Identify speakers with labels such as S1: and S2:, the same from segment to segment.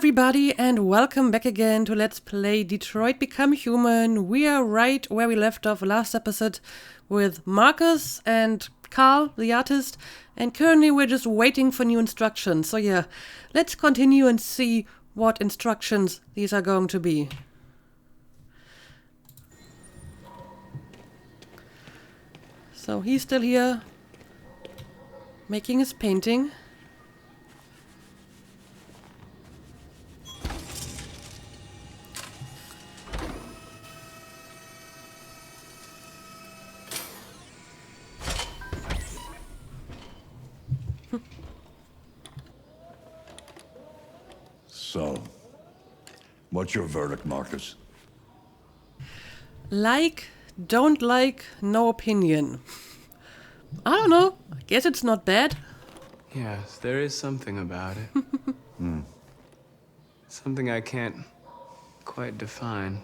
S1: everybody, and welcome back again to Let's Play Detroit Become Human. We are right where we left off last episode with Marcus and Carl, the artist, and currently we're just waiting for new instructions. So yeah, let's continue and see what instructions these are going to be. So he's still here, making his painting.
S2: So, what's your verdict, Marcus?
S1: Like, don't like, no opinion. I don't know. I guess it's not bad.
S3: Yes, there is something about it. Something I can't quite define.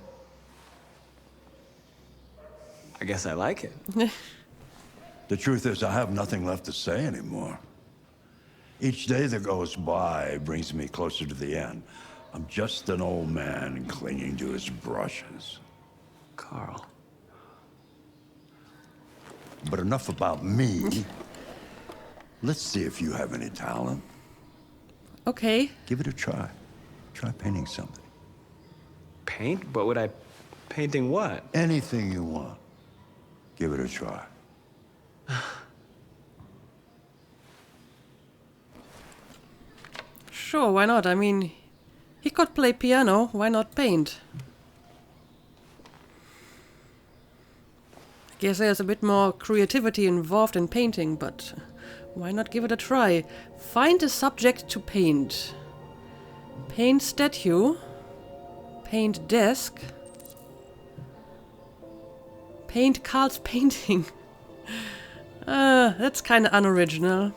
S3: I guess I like it.
S2: The truth is, I have nothing left to say anymore. Each day that goes by brings me closer to the end. I'm just an old man clinging to his brushes.
S3: Carl.
S2: But enough about me. Let's see if you have any talent.
S1: Okay.
S2: Give it a try. Try painting something.
S3: Paint? What would I... Painting what?
S2: Anything you want. Give it a try.
S1: Sure, why not? I mean, he could play piano, why not paint? I guess there's a bit more creativity involved in painting, but why not give it a try? Find a subject to paint. Paint statue. Paint desk. Paint Carl's painting. That's kind of unoriginal.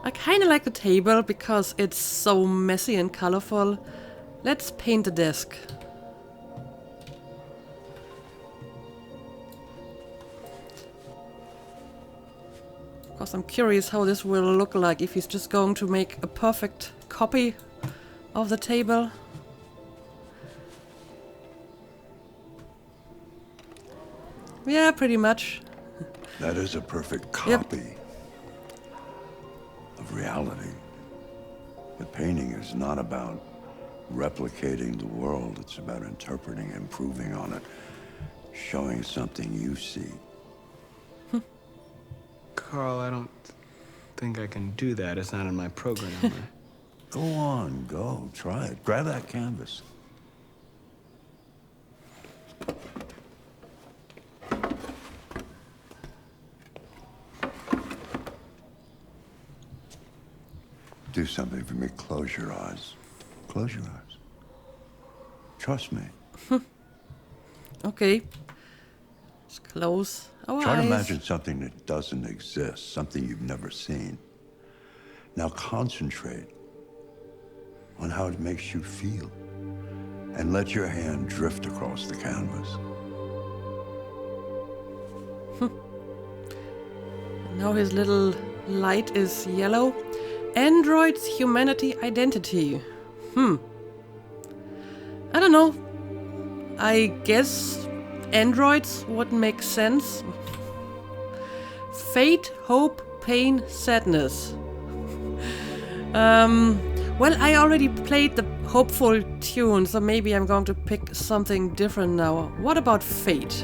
S1: I kind of like the table because it's so messy and colorful. Let's paint the desk. Of course, I'm curious how this will look like if he's just going to make a perfect copy of the table. Yeah, pretty much.
S2: That is a perfect copy of reality. But painting is not about replicating the world. It's about interpreting, improving on it, showing something you see.
S3: Carl, I don't think I can do that. It's not in my program.
S2: Go on, go. Try it. Grab that canvas. Do something for me. Close your eyes. Close your eyes. Trust me.
S1: Okay. Let's close our
S2: Try
S1: eyes.
S2: to imagine something that doesn't exist, something you've never seen. Now concentrate on how it makes you feel, and let your hand drift across the canvas.
S1: Now his little light is yellow. Android's humanity identity. I don't know. I guess androids would make sense. Fate, hope, pain, sadness. Well, I already played the hopeful tune, so maybe I'm going to pick something different now. What about fate?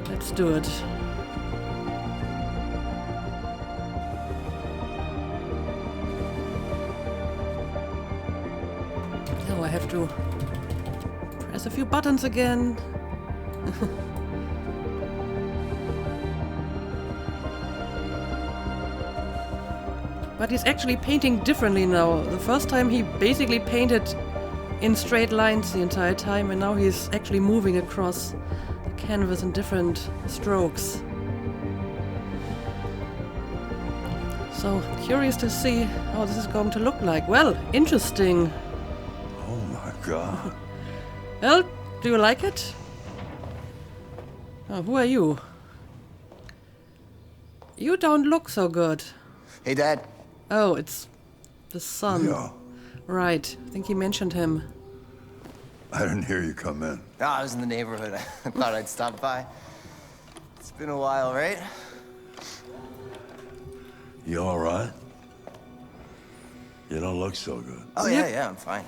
S1: Let's do it. Oh, I have to press a few buttons again. But he's actually painting differently now. The first time he basically painted in straight lines the entire time, and now he's actually moving across the canvas in different strokes. So, curious to see how this is going to look like. Well, interesting.
S2: Oh my God.
S1: Well, do you like it? Oh, who are you? You don't look so good.
S4: Hey, Dad.
S1: Oh, it's the sun.
S2: Yeah,
S1: Right. I think he mentioned him.
S2: I didn't hear you come in.
S4: No, I was in the neighborhood. I thought I'd stop by. It's been a while, right?
S2: You all right? You don't look so good.
S4: Oh, yeah, I'm fine.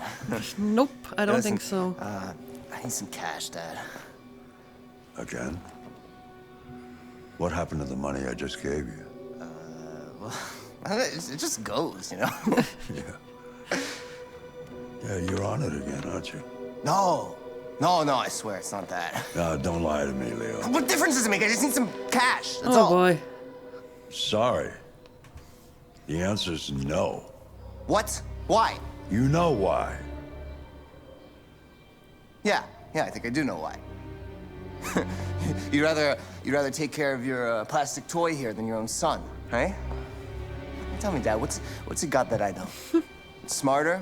S1: Nope, I don't
S4: Listen,
S1: think so.
S4: I need some cash, Dad.
S2: Again? What happened to the money I just gave you?
S4: Well, it just goes, you know?
S2: Yeah. Yeah, you're on it again, aren't you?
S4: No, I swear it's not that.
S2: No, don't lie to me, Leo.
S4: What difference does it make? I just need some cash, that's
S1: Oh
S4: all.
S1: boy.
S2: Sorry. The answer's no.
S4: What? Why?
S2: You know why.
S4: Yeah, I think I do know why. You'd rather take care of your plastic toy here than your own son, right? Tell me, Dad, what's he got that I don't? Smarter?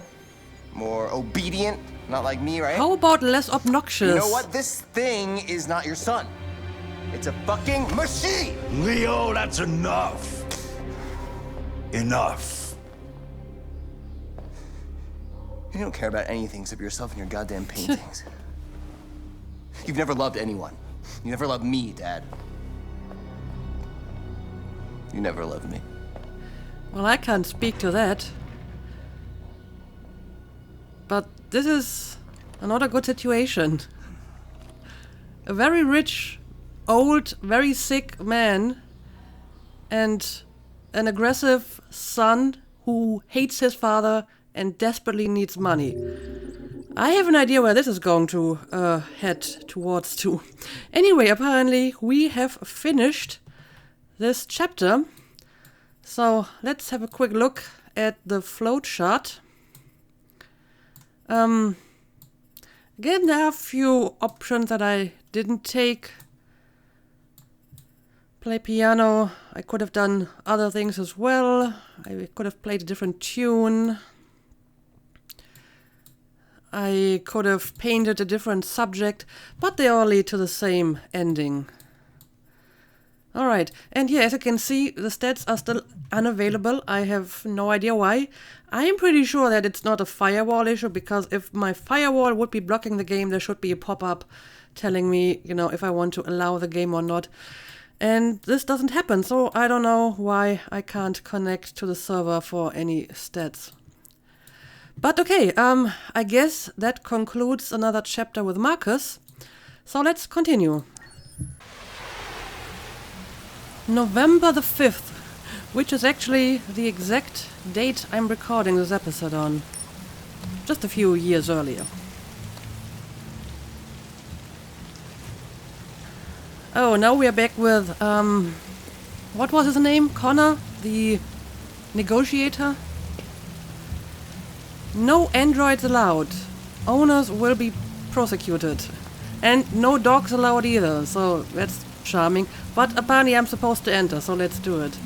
S4: More obedient? Not like me, right?
S1: How about less obnoxious?
S4: You know what? This thing is not your son. It's a fucking machine!
S2: Leo, that's enough. Enough.
S4: You don't care about anything except yourself and your goddamn paintings. You've never loved anyone. You never loved me, Dad. You never loved me.
S1: Well, I can't speak to that. But this is another good situation. A very rich, old, very sick man and an aggressive son who hates his father and desperately needs money. I have an idea where this is going to head towards to. Anyway, apparently we have finished this chapter. So let's have a quick look at the flowchart. Again, there are a few options that I didn't take. Play piano. I could have done other things as well. I could have played a different tune. I could have painted a different subject, but they all lead to the same ending. Alright, and yeah, as you can see, the stats are still unavailable. I have no idea why. I'm pretty sure that it's not a firewall issue, because if my firewall would be blocking the game, there should be a pop-up telling me, you know, if I want to allow the game or not. And this doesn't happen, so I don't know why I can't connect to the server for any stats. But okay, I guess that concludes another chapter with Marcus. So let's continue. November the 5th, which is actually the exact date I'm recording this episode on. Just a few years earlier. Oh, now we are back with, what was his name? Connor, the negotiator? No androids allowed. Owners will be prosecuted. And no dogs allowed either, so that's charming. But apparently I'm supposed to enter, so let's do it.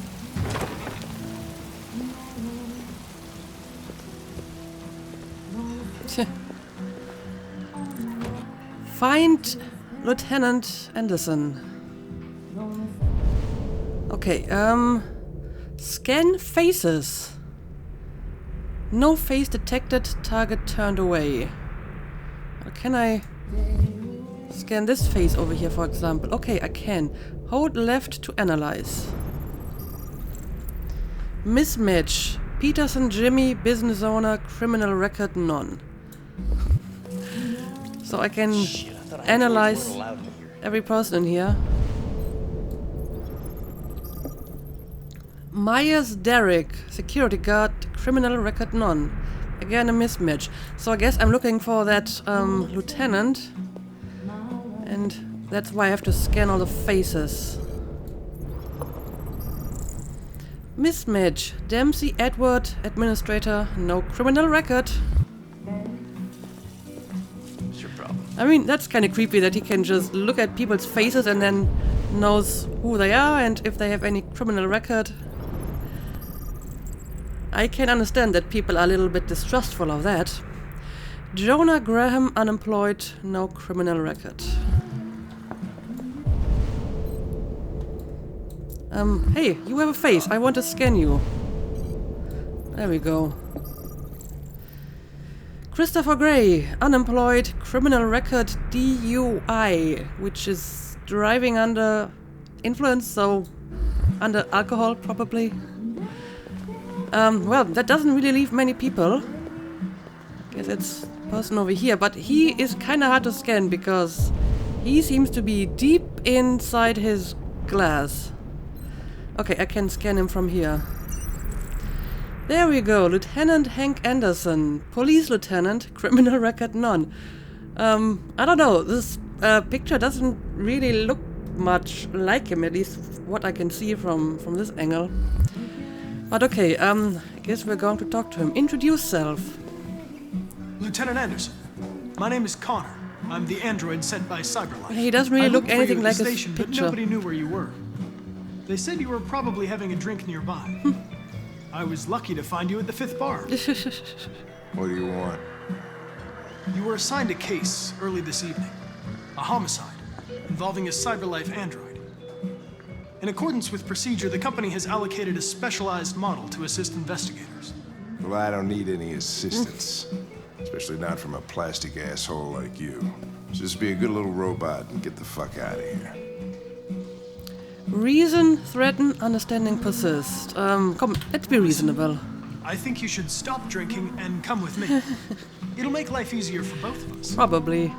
S1: Find Lieutenant Anderson. Okay, scan faces. No face detected, target turned away. Can I scan this face over here, for example? Okay, I can. Hold left to analyze. Mismatch. Peterson Jimmy, business owner, criminal record none. So I can analyze every person in here. Myers Derek, security guard, criminal record none. Again a mismatch. So I guess I'm looking for that lieutenant. And that's why I have to scan all the faces. Mismatch. Dempsey Edward, administrator, no criminal record.
S4: What's your problem?
S1: I mean, that's kind of creepy that he can just look at people's faces and then knows who they are and if they have any criminal record. I can understand that people are a little bit distrustful of that. Jonah Graham, unemployed, no criminal record. Hey, you have a face. I want to scan you. There we go. Christopher Gray, unemployed, criminal record DUI, which is driving under influence, so under alcohol probably. Well, that doesn't really leave many people. Guess it's the person over here, but he is kind of hard to scan because he seems to be deep inside his glass. Okay, I can scan him from here. There we go, Lieutenant Hank Anderson, police lieutenant, criminal record none. I don't know, this picture doesn't really look much like him, at least what I can see from this angle. But okay, I guess we're going to talk to him. Introduce self.
S5: Lieutenant Anderson, my name is Connor. I'm the android sent by Cyberlife.
S1: He doesn't really
S5: I
S1: look
S5: looked for
S1: anything
S5: you at
S1: like
S5: the
S1: his
S5: station,
S1: picture.
S5: But nobody knew where you were. They said you were probably having a drink nearby. I was lucky to find you at the 5th bar.
S6: What do you want?
S5: You were assigned a case early this evening. A homicide involving a Cyberlife android. In accordance with procedure, the company has allocated a specialized model to assist investigators.
S6: Well, I don't need any assistance. Especially not from a plastic asshole like you. Just be a good little robot and get the fuck out of here.
S1: Reason, threaten, understanding, persist. Come, let's be reasonable.
S5: I think you should stop drinking and come with me. It'll make life easier for both of us.
S1: Probably.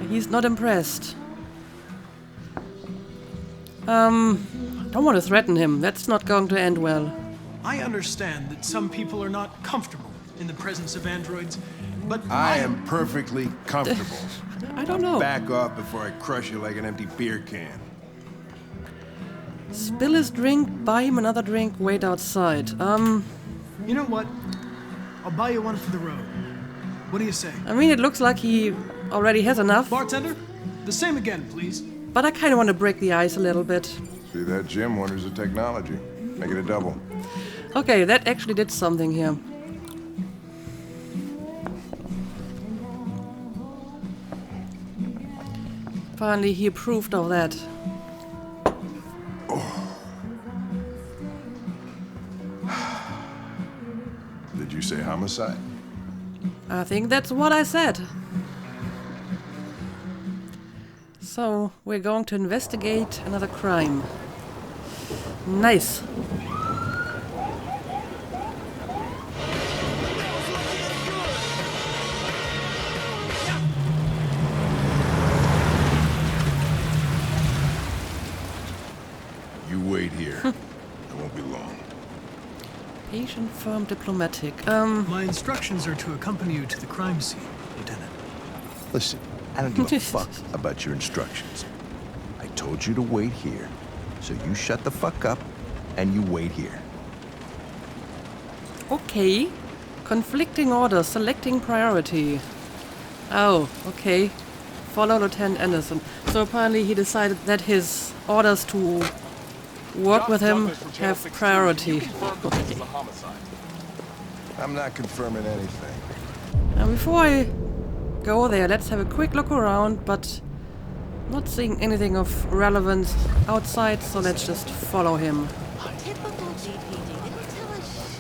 S1: He's not impressed. Don't want to threaten him. That's not going to end well.
S5: I understand that some people are not comfortable in the presence of androids, but
S6: I am perfectly comfortable.
S1: I don't know.
S6: Back off before I crush you like an empty beer can.
S1: Spill his drink, buy him another drink, wait outside.
S5: You know what? I'll buy you one for the road. What do you say?
S1: I mean, it looks like he already has enough,
S5: Bartender, the same again, please.
S1: but I kind of want to break the ice a little bit.
S6: See that, Jim? Wonders of technology. Make it a double.
S1: Okay, that actually did something here. Finally, he approved of that.
S6: Did you say homicide?
S1: I think that's what I said. So, we're going to investigate another crime. Nice.
S6: You wait here. I won't be long.
S1: Patient, firm, diplomatic.
S5: My instructions are to accompany you to the crime scene, Lieutenant.
S6: Listen, I don't give a fuck about your instructions. I told you to wait here. So you shut the fuck up and you wait here.
S1: Okay. Conflicting orders, selecting priority. Oh, okay. Follow Lieutenant Anderson. So apparently he decided that his orders to work with him have priority. Okay.
S6: I'm not confirming anything.
S1: Now before I go there, let's have a quick look around, but not seeing anything of relevance outside, so let's just follow him.
S7: Typical GPD. They don't tell us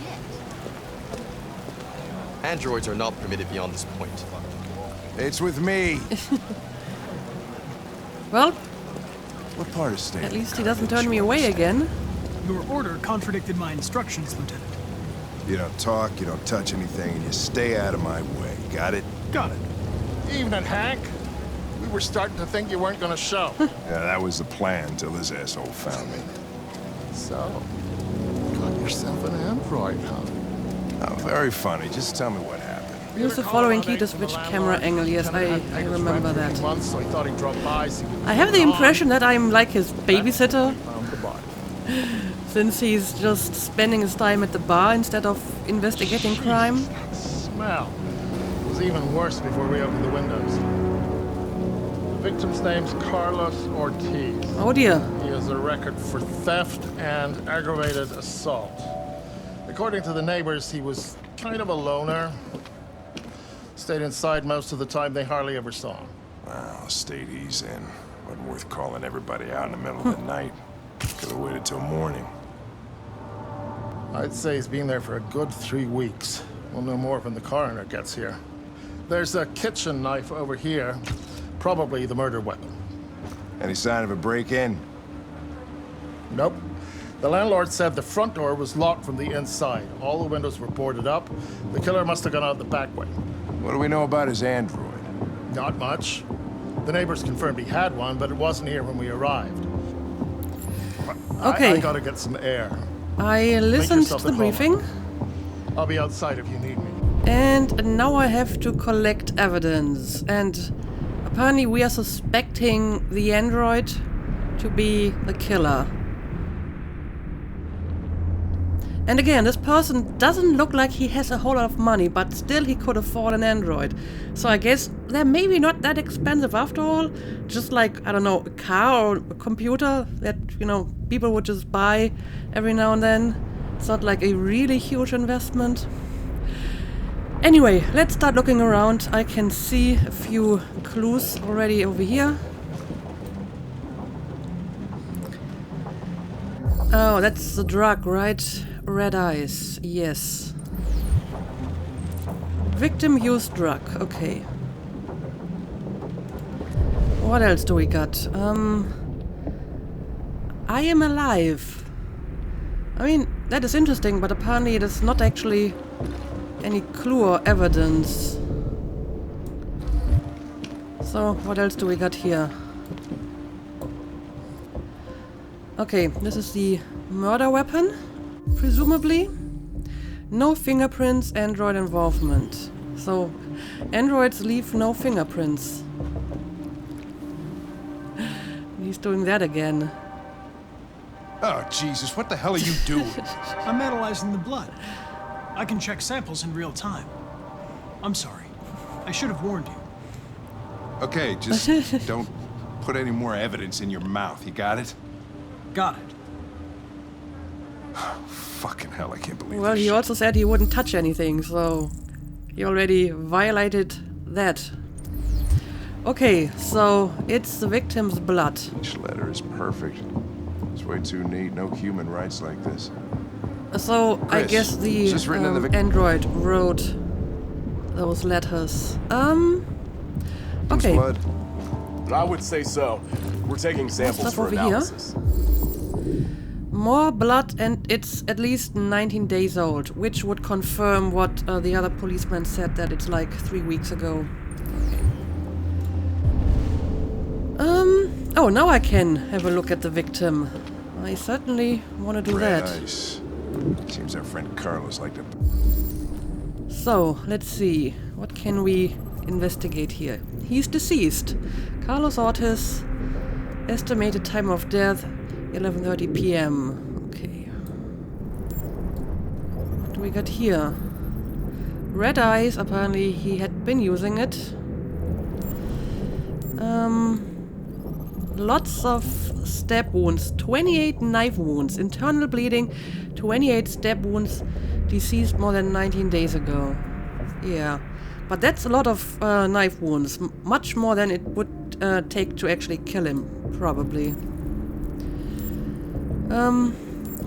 S7: shit.
S8: Androids are not permitted beyond this point.
S6: It's with me.
S1: Well,
S6: What part of state?
S1: at least he doesn't turn me away again.
S5: Your order contradicted my instructions, Lieutenant.
S6: You don't talk, you don't touch anything, and you stay out of my way. Got it?
S5: Got it.
S9: Evening, Hank. We were starting to think you weren't gonna show.
S6: Yeah, that was the plan till this asshole found me.
S9: So, got yourself an android, huh?
S6: Oh, very funny. Just tell me what happened.
S1: Use the following key to switch camera angle. Yes, I remember that.
S9: Months, so he thought he'd drop by, see what
S1: I have the
S9: was
S1: impression
S9: on.
S1: that I'm like his babysitter,
S9: Found the body.
S1: since he's just spending his time at the bar instead of investigating crime.
S9: That smell. It was even worse before we opened the windows. The victim's name's Carlos Ortiz.
S1: Oh dear.
S9: He has a record for theft and aggravated assault. According to the neighbors, he was kind of a loner. Stayed inside most of the time. They hardly ever saw him.
S6: Well, state he's in. Wasn't worth calling everybody out in the middle of the night. Could have waited till morning.
S9: I'd say he's been there for a good 3 weeks. We'll know more when the coroner gets here. There's a kitchen knife over here. Probably the murder weapon.
S6: Any sign of a break-in?
S9: Nope. The landlord said the front door was locked from the inside. All the windows were boarded up. The killer must have gone out the back way.
S6: What do we know about his android?
S9: Not much. The neighbors confirmed he had one, but it wasn't here when we arrived.
S1: Okay.
S9: I gotta get some air.
S1: I listened to the briefing.
S9: I'll be outside if you need me.
S1: And now I have to collect evidence. And apparently we are suspecting the android to be the killer. And again, this person doesn't look like he has a whole lot of money, but still he could afford an android. So I guess they're maybe not that expensive after all. Just like, I don't know, a car or a computer that, you know, people would just buy every now and then. It's not like a really huge investment. Anyway, let's start looking around. I can see a few clues already over here. Oh, that's the drug, right? Red eyes, yes. Victim used drug, okay. What else do we got? I am alive. I mean, that is interesting, but apparently it is not actually any clue or evidence. So, what else do we got here? Okay, this is the murder weapon, presumably. No fingerprints, android involvement. So, androids leave no fingerprints. He's doing that again.
S6: Oh, Jesus, what the hell are you doing?
S5: I'm analyzing the blood. I can check samples in real time. I'm sorry. I should have warned you.
S6: Okay, just don't put any more evidence in your mouth, you got it?
S5: Got it.
S6: Fucking hell, I can't believe
S1: Well,
S6: this
S1: he
S6: shit.
S1: also said he wouldn't touch anything, so he already violated that. Okay, so it's the victim's blood.
S6: Each letter is perfect. It's way too neat. No human writes like this.
S1: So I
S6: Chris,
S1: guess the
S6: is this written in the
S1: android wrote those letters. Okay.
S6: Blood.
S10: I would say so. We're taking samples
S1: stuff
S10: for
S1: over here?
S10: analysis.
S1: More blood, and it's at least 19 days old, which would confirm what the other policeman said, that it's like 3 weeks ago. Oh, now I can have a look at the victim. I certainly want to do
S6: Red
S1: that.
S6: ice. Seems our friend Carlos liked it.
S1: So, let's see. What can we investigate here? He's deceased. Carlos Ortiz. Estimated time of death, 11:30 p.m. Okay. What do we got here? Red eyes. Apparently he had been using it. Lots of stab wounds. 28 knife wounds. Internal bleeding. 28 stab wounds. Deceased more than 19 days ago. Yeah. But that's a lot of knife wounds. Much more than it would take to actually kill him, probably.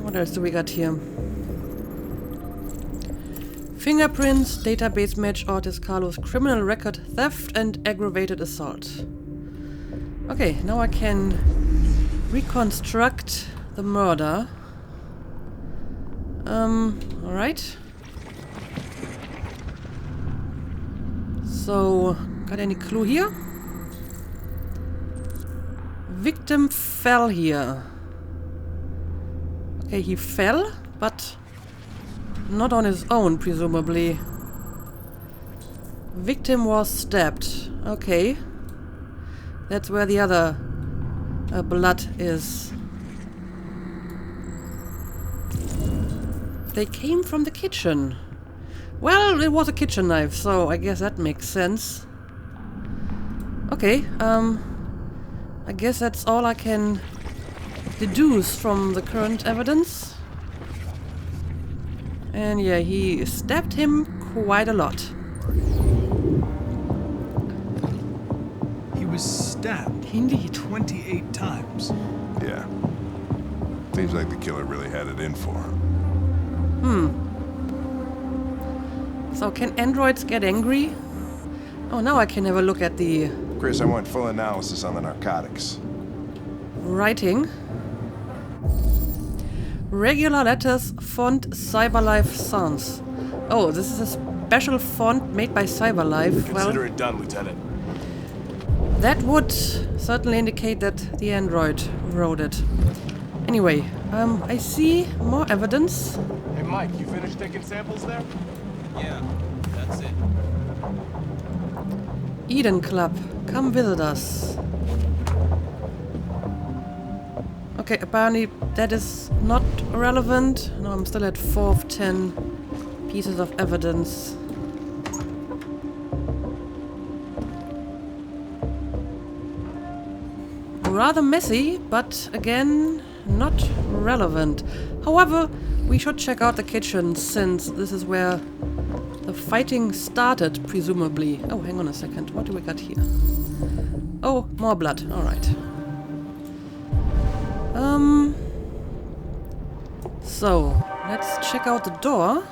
S1: What else do we got here? Fingerprints, database match, Ortiz Carlos, criminal record, theft and aggravated assault. Okay, now I can reconstruct the murder. Alright. So, got any clue here? Victim fell here. Okay, he fell, but not on his own, presumably. Victim was stabbed. Okay. That's where the other blood is. They came from the kitchen. Well, it was a kitchen knife, so I guess that makes sense. Okay, I guess that's all I can deduce from the current evidence. And yeah, he stabbed him quite a lot.
S5: He was stabbed.
S1: Indeed.
S5: 28 times.
S6: Yeah. Seems like the killer really had it in for him.
S1: So can androids get angry? Oh, now I can have a look at the
S11: Chris, I want full analysis on the narcotics.
S1: writing. Regular letters, font Cyberlife Sans. Oh, this is a special font made by Cyberlife.
S10: Consider it done, Lieutenant.
S1: That would certainly indicate that the android wrote it. Anyway, I see more evidence.
S10: Hey, Mike, you finished taking samples there?
S8: Yeah, that's it.
S1: Eden Club, come visit us. Okay, apparently that is not relevant. No, I'm still at 4 of 10 pieces of evidence. Rather messy, but again, not relevant. However, we should check out the kitchen, since this is where the fighting started, presumably. Oh, hang on a second. What do we got here? Oh, more blood. Alright. So, let's check out the door.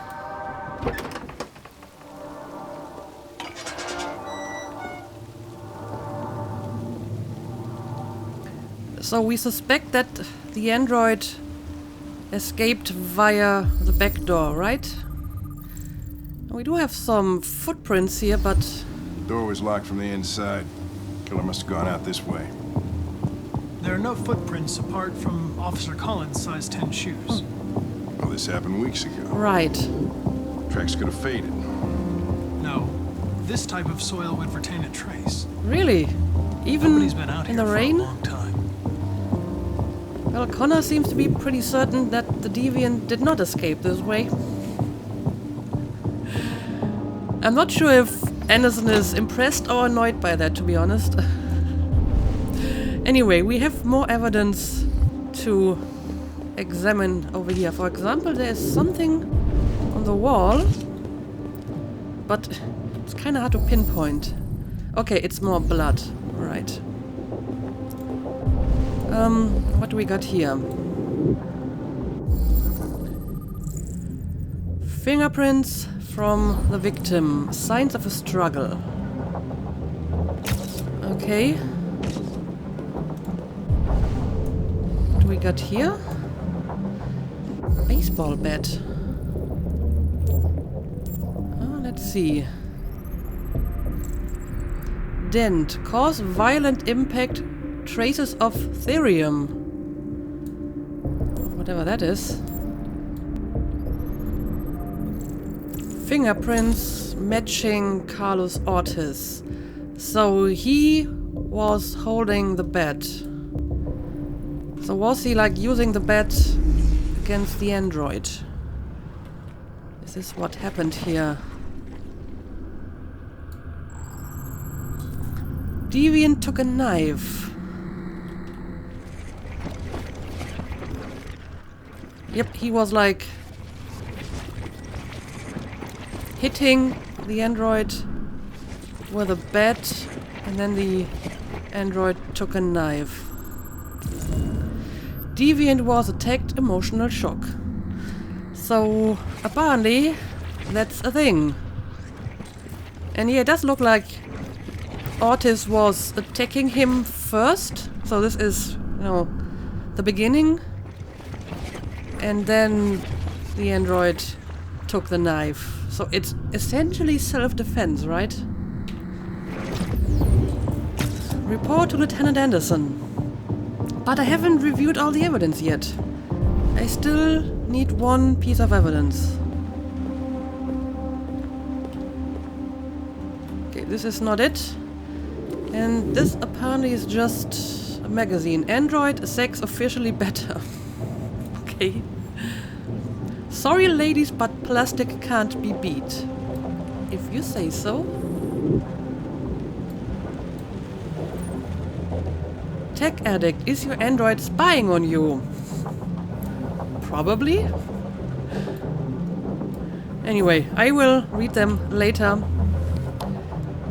S1: So we suspect that the android escaped via the back door, right? We do have some footprints here, but...
S11: The door was locked from the inside. Killer must have gone out this way.
S5: There are no footprints apart from Officer Collins' size 10 shoes.
S11: Well, this happened weeks ago.
S1: Right.
S11: Tracks could have faded.
S5: No, this type of soil would retain a trace.
S1: Really? Even
S5: Nobody's been out
S1: in
S5: here
S1: the
S5: for
S1: rain?
S5: a long time.
S1: Well, Connor seems to be pretty certain that the deviant did not escape this way. I'm not sure if Anderson is impressed or annoyed by that, to be honest. Anyway, we have more evidence to examine over here. For example, there is something on the wall, but it's kind of hard to pinpoint. Okay, it's more blood. Right. What do we got here? Fingerprints from the victim. Signs of a struggle. Okay. What do we got here? Baseball bat. Let's see. Dent. Cause violent impact. Traces of therium. Whatever that is. Fingerprints matching Carlos Ortiz. So he was holding the bat. So was he like using the bat against the android? Is this what happened here? Deviant took a knife. Yep, he was like hitting the android with a bat, and then the android took a knife. Deviant was attacked, emotional shock. So apparently that's a thing. And yeah, it does look like Ortiz was attacking him first. So this is, you know, the beginning. And then the android took the knife. So it's essentially self-defense, right? Report to Lieutenant Anderson. But I haven't reviewed all the evidence yet. I still need one piece of evidence. Okay, this is not it. And this apparently is just a magazine. Android sex officially better. Okay. Sorry ladies, but plastic can't be beat. If you say so. Tech addict, is your android spying on you? Probably. Anyway, I will read them later.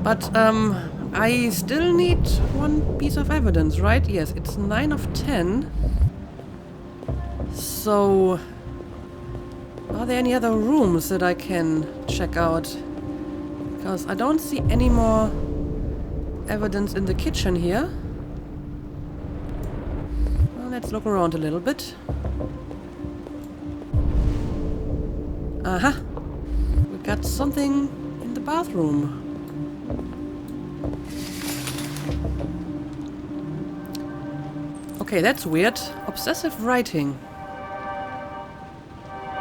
S1: But I still need one piece of evidence, right? Yes, it's 9 of 10. So, are there any other rooms that I can check out? Because I don't see any more evidence in the kitchen here. Well, let's look around a little bit. Aha! We got something in the bathroom. Okay, that's weird. Obsessive writing.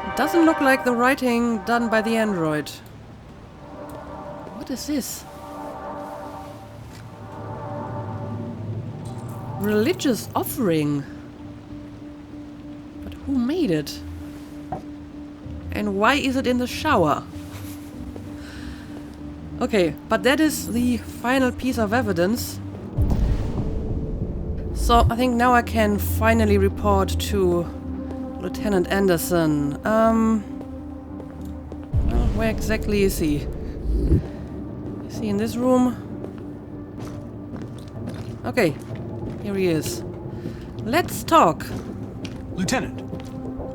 S1: It doesn't look like the writing done by the android. What is this? Religious offering. But who made it? And why is it in the shower? Okay, but that is the final piece of evidence. So I think now I can finally report to Lieutenant Anderson. Well, where exactly is he? Is he in this room? Okay, here he is. Let's talk.
S5: Lieutenant,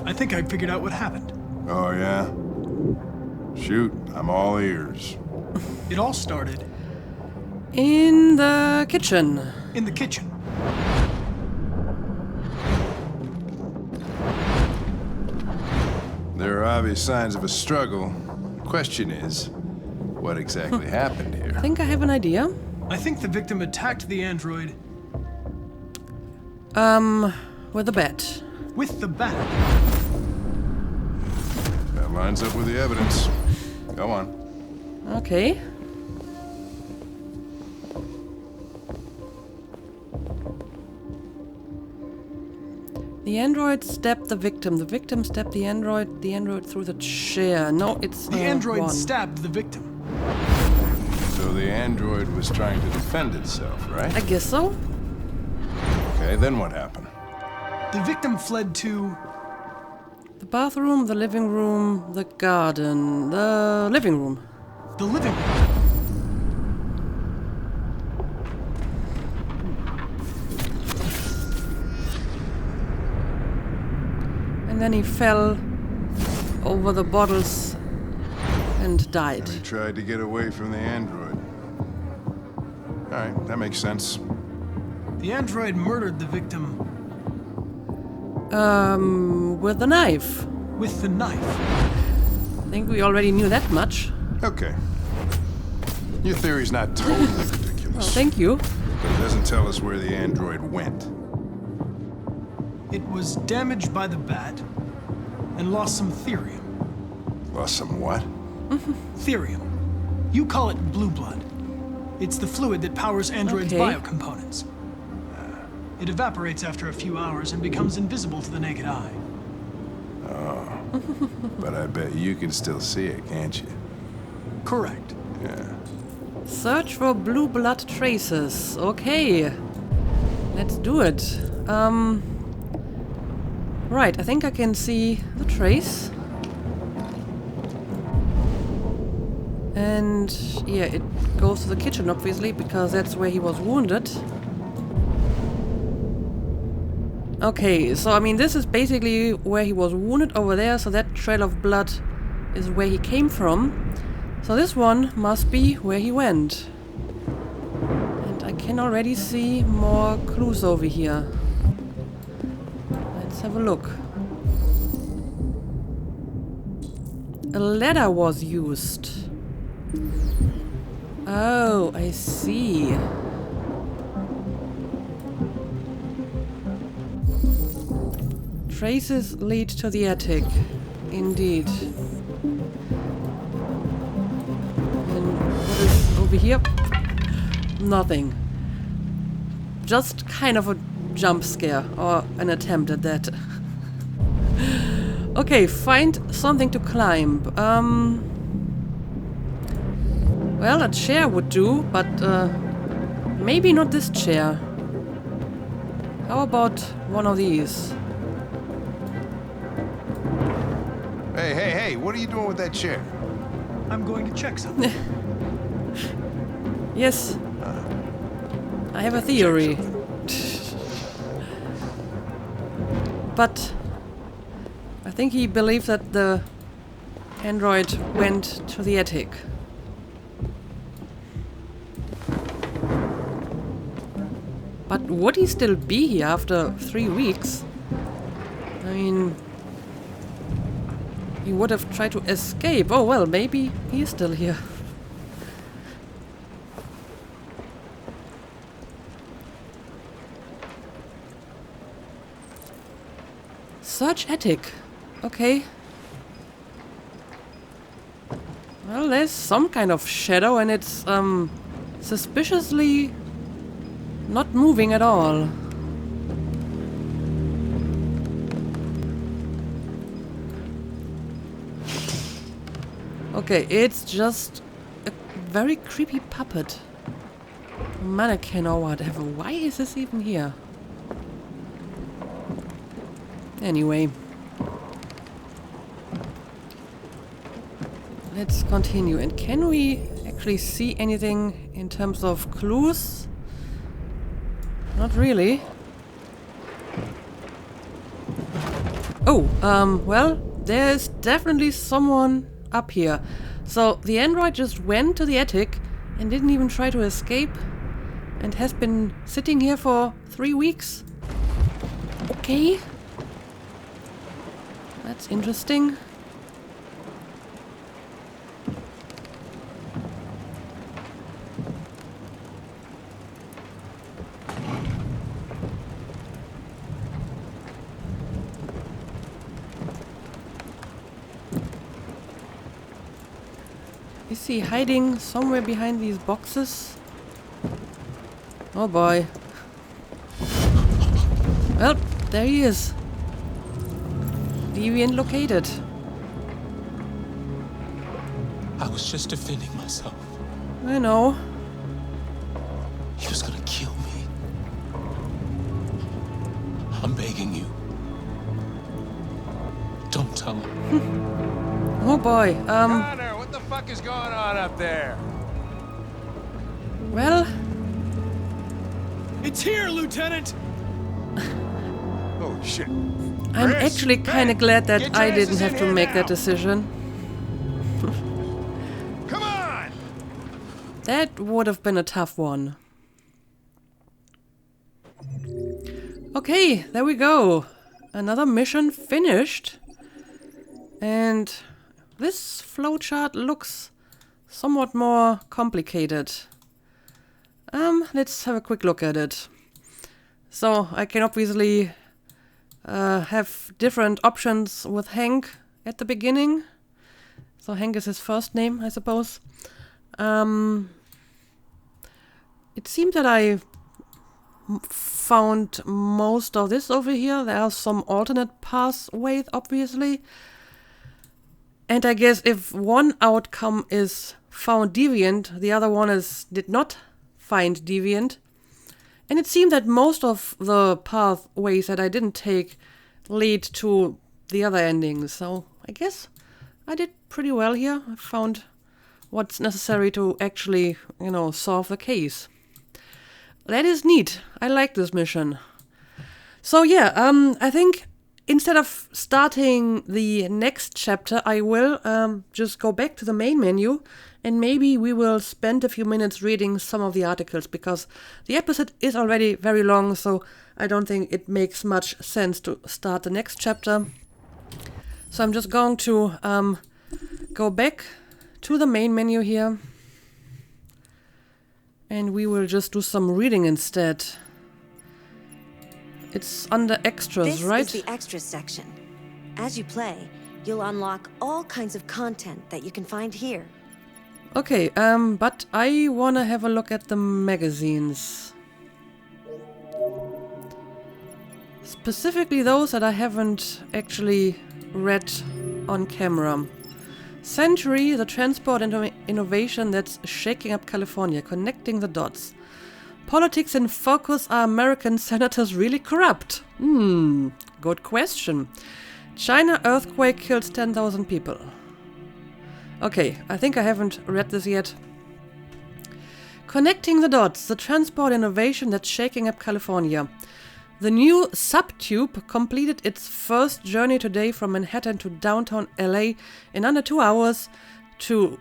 S5: I think I figured out what happened.
S11: Oh, yeah? Shoot, I'm all ears.
S5: It all started
S1: In the kitchen.
S5: in the kitchen.
S11: There are obvious signs of a struggle. The question is, what exactly happened here?
S1: I think I have an idea.
S5: I think the victim attacked the android
S1: With a bat.
S5: with the bat.
S11: That lines up with the evidence. Go on.
S1: Okay. The android stabbed the victim stabbed the android through the chair. No, it's
S5: The android
S1: one.
S5: stabbed the victim.
S11: So the android was trying to defend itself, right?
S1: I guess so.
S11: Okay, then what happened?
S5: The victim fled to
S1: The bathroom, the living room, the garden, the living room.
S5: the living room.
S1: And then he fell over the bottles and died.
S11: And he tried to get away from the android. All right, that makes sense.
S5: The android murdered the victim
S1: With the knife.
S5: with the knife.
S1: I think we already knew that much.
S11: Okay. Your theory's not totally ridiculous.
S1: Well, thank you.
S11: But it doesn't tell us where the android went.
S5: It was damaged by the bat and lost some therium.
S11: Lost some what?
S5: Therium. You call it blue blood. It's the fluid that powers androids'
S1: Okay.
S5: biocomponents. It evaporates after a few hours and becomes invisible to the naked eye.
S11: But I bet you can still see it, can't you?
S5: Correct.
S11: Yeah.
S1: Search for blue blood traces. Okay. Let's do it. Right, I think I can see the trace. And yeah, it goes to the kitchen obviously because that's where he was wounded. Okay, so I mean this is basically where he was wounded over there, so that trail of blood is where he came from. So this one must be where he went. And I can already see more clues over here. Let's have a look. A ladder was used. Oh, I see. Traces lead to the attic. Indeed. And what is over here? Nothing. Just kind of a jump scare, or an attempt at that. Okay, find something to climb. Well, a chair would do, but maybe not this chair. How about one of these?
S11: Hey, what are you doing with that chair?
S5: I'm going to check something.
S1: Yes. I have a theory. But I think he believes that the android went to the attic. But would he still be here after 3 weeks? I mean, he would have tried to escape. Oh well, maybe he's still here. Search attic. Okay. Well, there's some kind of shadow and it's suspiciously not moving at all. Okay, it's just a very creepy puppet. Mannequin or whatever. Why is this even here? Anyway. Let's continue. And can we actually see anything in terms of clues? Not really. Oh, well, there's definitely someone up here. So the android just went to the attic and didn't even try to escape and has been sitting here for 3 weeks. Okay. That's interesting. Is he hiding somewhere behind these boxes? Oh boy. Well, there he is. Deviant located.
S12: I was just defending myself.
S1: I know.
S12: He was gonna kill me. I'm begging you. Don't tell him.
S1: Oh boy.
S11: Connor, what the fuck is going on up there?
S1: Well,
S5: It's here, Lieutenant!
S11: Oh shit.
S1: I'm
S11: Chris,
S1: actually kind of
S11: hey,
S1: glad
S11: get
S1: that
S11: your
S1: I didn't
S11: asses
S1: have
S11: in
S1: to
S11: here
S1: make
S11: now.
S1: that decision.
S11: Come on!
S1: That would have been a tough one. Okay, there we go. Another mission finished. And this flowchart looks somewhat more complicated. Let's have a quick look at it. So I can obviously have different options with Hank at the beginning. So Hank is his first name, I suppose. It seems that I found most of this over here. There are some alternate pathways, obviously. And I guess if one outcome is found deviant, the other one did not find deviant. And it seemed that most of the pathways that I didn't take lead to the other endings. So I guess I did pretty well here. I found what's necessary to actually, solve the case. That is neat. I like this mission. So yeah, I think instead of starting the next chapter, I will just go back to the main menu and maybe we will spend a few minutes reading some of the articles because the episode is already very long, so I don't think it makes much sense to start the next chapter. So I'm just going to go back to the main menu here and we will just do some reading instead. It's under extras, right?
S13: This is the extras section. As you play, you'll unlock all kinds of content that you can find here.
S1: Okay, but I wanna have a look at the magazines. Specifically those that I haven't actually read on camera. Century, the transport innovation that's shaking up California, connecting the dots. Politics in focus, are American senators really corrupt? Good question. China earthquake kills 10,000 people. Okay, I think I haven't read this yet. Connecting the dots, the transport innovation that's shaking up California. The new subtube completed its first journey today from Manhattan to downtown LA in under 2 hours to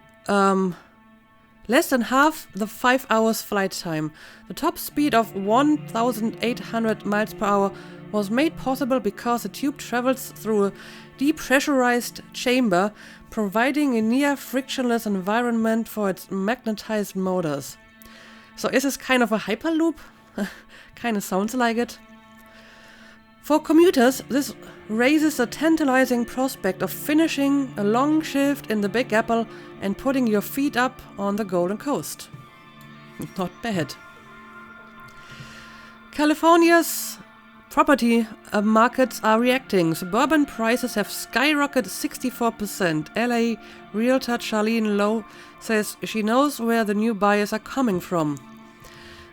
S1: less than half the 5 hours flight time. The top speed of 1,800 miles per hour was made possible because the tube travels through a depressurized chamber, providing a near frictionless environment for its magnetized motors. So is this kind of a hyperloop? Kind of sounds like it. For commuters, this raises the tantalizing prospect of finishing a long shift in the Big Apple and putting your feet up on the Golden Coast. Not bad. California's property markets are reacting. Suburban prices have skyrocketed 64%. LA realtor Charlene Lowe says she knows where the new buyers are coming from.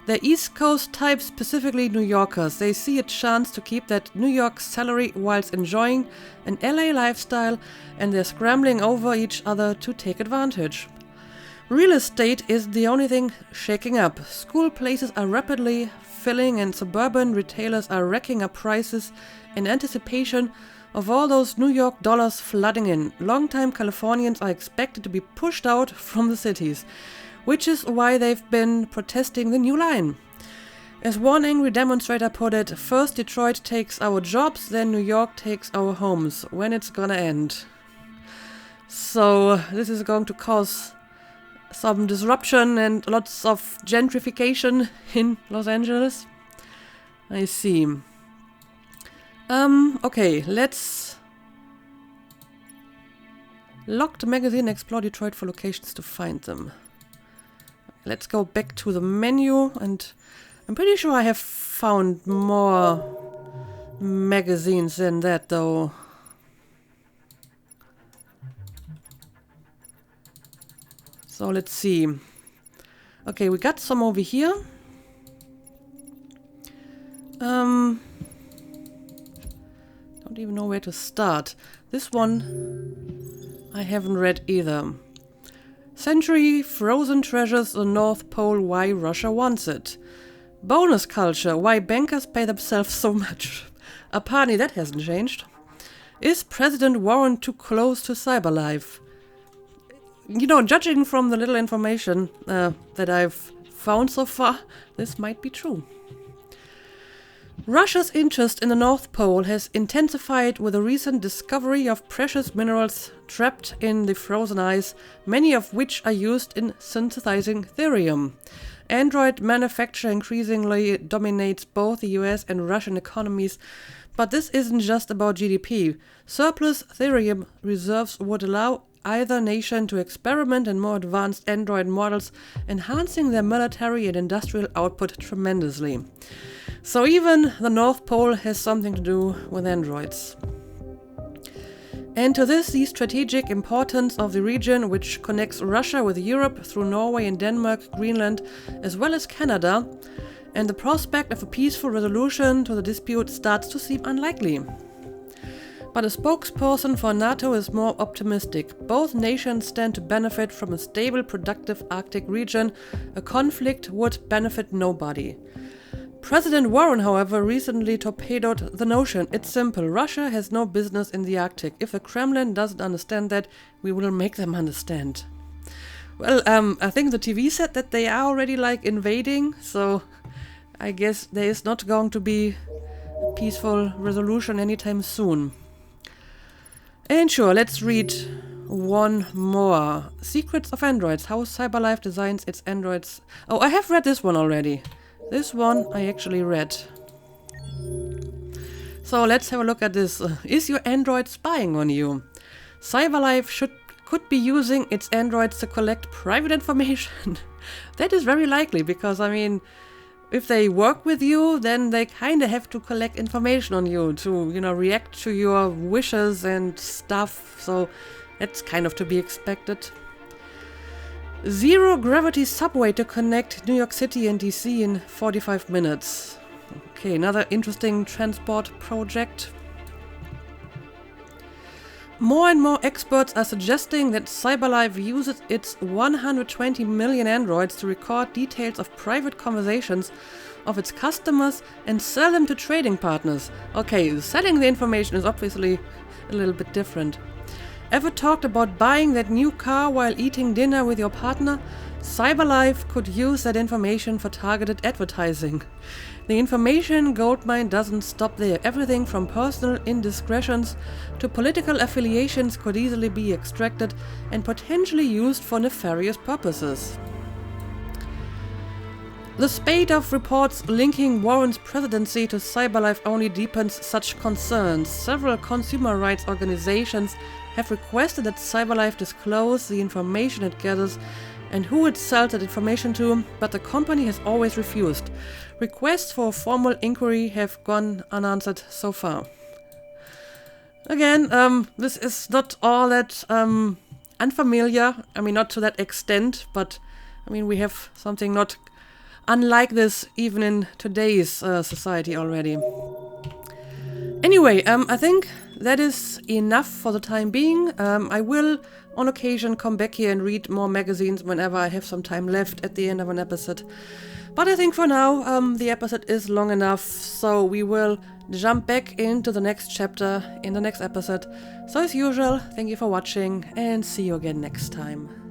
S1: The East Coast type, specifically New Yorkers, they see a chance to keep that New York salary whilst enjoying an LA lifestyle, and they're scrambling over each other to take advantage. Real estate is the only thing shaking up. School places are rapidly filling and suburban retailers are racking up prices in anticipation of all those New York dollars flooding in. Longtime Californians are expected to be pushed out from the cities, which is why they've been protesting the new line. As one angry demonstrator put it, first Detroit takes our jobs, then New York takes our homes. When it's gonna end? So this is going to cause some disruption and lots of gentrification in Los Angeles. I see. Okay, let's lock the magazine, explore Detroit for locations to find them. Let's go back to the menu, and I'm pretty sure I have found more magazines than that, though. So let's see. Okay, we got some over here. Don't even know where to start. This one I haven't read either. Century Frozen Treasures the North Pole, Why Russia Wants It. Bonus Culture, Why Bankers Pay Themselves So Much. Apparently that hasn't changed. Is President Warren too close to cyberlife? You know, judging from the little information that I've found so far, this might be true. Russia's interest in the North Pole has intensified with the recent discovery of precious minerals trapped in the frozen ice, many of which are used in synthesizing thorium. Android manufacture increasingly dominates both the US and Russian economies, but this isn't just about GDP. Surplus thorium reserves would allow either nation to experiment in more advanced Android models, enhancing their military and industrial output tremendously. So even the North Pole has something to do with androids. And to this, the strategic importance of the region, which connects Russia with Europe through Norway and Denmark, Greenland, as well as Canada, and the prospect of a peaceful resolution to the dispute starts to seem unlikely. But a spokesperson for NATO is more optimistic. Both nations stand to benefit from a stable, productive Arctic region. A conflict would benefit nobody. President Warren, however, recently torpedoed the notion. It's simple. Russia has no business in the Arctic. If the Kremlin doesn't understand that, we will make them understand. Well, I think the TV said that they are already, invading, so I guess there is not going to be a peaceful resolution anytime soon. And sure, let's read one more. Secrets of Androids. How Cyberlife designs its androids. Oh, I have read this one already. This one I actually read. So let's have a look at this. Is your android spying on you? Cyberlife could be using its androids to collect private information. That is very likely because, if they work with you, then they kind of have to collect information on you to, react to your wishes and stuff. So that's kind of to be expected. Zero-gravity subway to connect New York City and DC in 45 minutes. Okay, another interesting transport project. More and more experts are suggesting that Cyberlife uses its 120 million androids to record details of private conversations of its customers and sell them to trading partners. Okay, selling the information is obviously a little bit different. Ever talked about buying that new car while eating dinner with your partner? CyberLife could use that information for targeted advertising. The information goldmine doesn't stop there. Everything from personal indiscretions to political affiliations could easily be extracted and potentially used for nefarious purposes. The spate of reports linking Warren's presidency to CyberLife only deepens such concerns. Several consumer rights organizations have requested that CyberLife disclose the information it gathers and who it sells that information to, but the company has always refused. Requests for a formal inquiry have gone unanswered so far. Again, this is not all that unfamiliar. I mean, not to that extent, but I mean, we have something not unlike this even in today's society already. Anyway, I think that is enough for the time being. I will on occasion come back here and read more magazines whenever I have some time left at the end of an episode. But I think for now the episode is long enough, so we will jump back into the next chapter in the next episode. So as usual, thank you for watching and see you again next time.